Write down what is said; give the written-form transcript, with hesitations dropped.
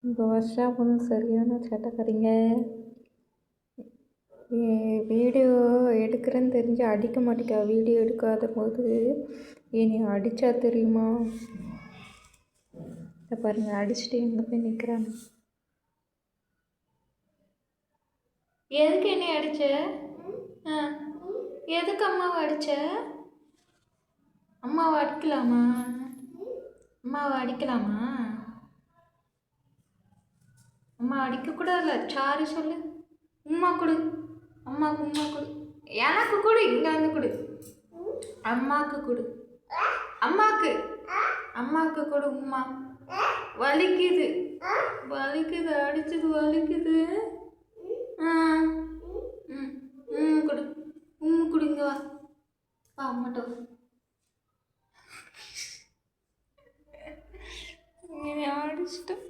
இப்போ வர்ஷா பொண்ணு சரியான சேட்டைக்காரிங்க. வீடியோ எடுக்கிறேன்னு தெரிஞ்சு அடிக்க மாட்டேக்கா. வீடியோ எடுக்காத போது என்னை அடித்தா தெரியுமா? இதை பாருங்கள், அடிச்சுட்டு எங்கே போய் நிற்கிறாங்க. எதுக்கு என்னை அடிச்ச? எதுக்கு அம்மாவை அடிச்ச? அம்மாவை அடிக்கலாமா? அம்மாவை அடிக்கலாமா? அம்மா அடிக்கக்கூடாதுல்ல. சாரி சொல்லு. உம்மா கொடு. அம்மாவுக்கு உம்மா கொடு. எனக்கு கொடு. இங்கே வந்து கொடு. அம்மாவுக்கு கொடு. அம்மாவுக்கு அம்மாவுக்கு கொடு உம்மா. வலிக்குது, வலிக்குது, அடிச்சது வலிக்குது. ம் ம் கொடு. கொடுங்க. வா வா அம்மாட்ட வா. அடிச்சிட்டேன்.